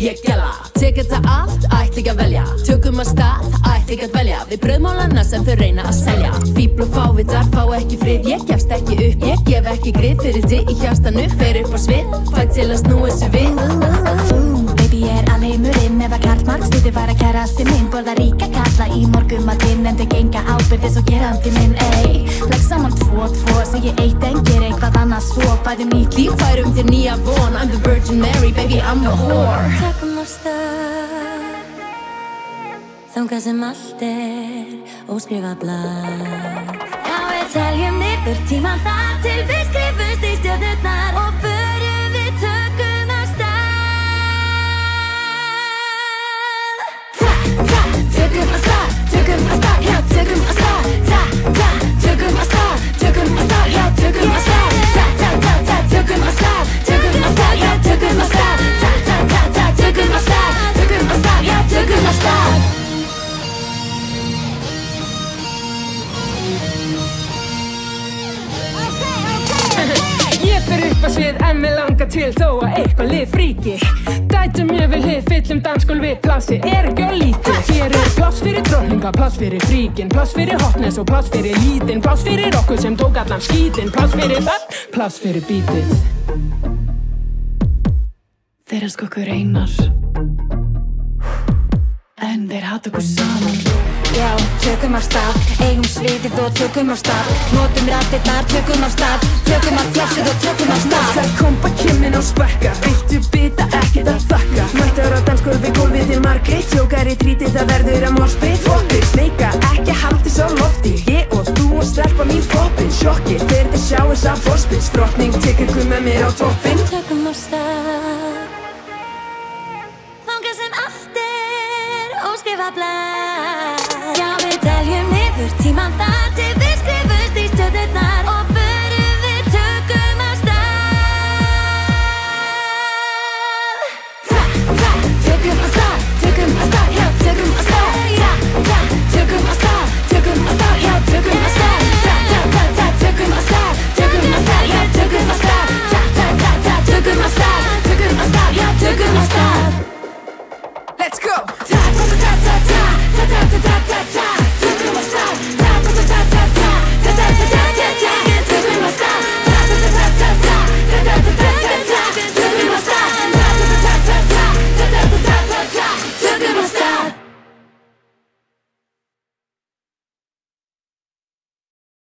ég gæla. Tek þetta allt, ætla ekki að velja. Tökum að stað, ætla ekki að velja. Við brauðmálana sem þau reyna að selja. Fíbl og fávitar fá ekki frið. Ég gefst ekki upp, ég gef ekki grið. Fyrir þig í hjartanu, fer upp á svið. Fæ til að snúa þessu við. Baby ég alheimurinn. Ef að karlmark stuði var að kærasti minn. Borða ríka kalla í morgumatinn. En þau genga ábyrði svo gerandi minn. Ey, legg saman tvo, segi eitt en ger eitthvað annað svo. Bæðum nýtt líf, færum þér nýja von. I'm the Virgin Mary, baby I'm the whore. Tökum af stað þangað sem allt óskrifað blað. Já við teljum niður tímann þar til við skrifumst í stjörnurnar. Og förum við tökum af stað. Tökum af stað, já tökum af stað. Tökum af stað, já tökum af stað. Tökum af stað, já tökum af stað. Tökum af stað, já tökum af stað. Ég fer upp á svið en mig langar til þó að eitthvað lið fríki. Dætum ég vil hlið, fyllum dansgólfi, plássi ekki á lítið. Hér pláss fyrir drottninga, pláss fyrir fríkin, pláss fyrir hotness og pláss fyrir lítinn, pláss fyrir okkur sem tók allan skítinn, pláss fyrir það, pláss fyrir bítið. Þeir elska okkur einar en þeir hata okkur saman. Já, tökum af stað, eigum sviðið og tökum af stað. Notum raddirnar, tökum af stað. Tökum af plássið og tökum af stað. Það kompa kynnin og spekka, viltu bita ekkert að þakka. Mættar á dansgólfi, gólfið til Margrét. Jókar í tríti, það verður að morspið. Fokkir, smeika, ekki haldi svo lofti. Ég og þú og stelpa mín poppin. Sjokki, þeir þið sjá þess að borspins. Drottning, tekur guð með mér á toppin. Tökum af stað þangað sem allt óskrifað blað.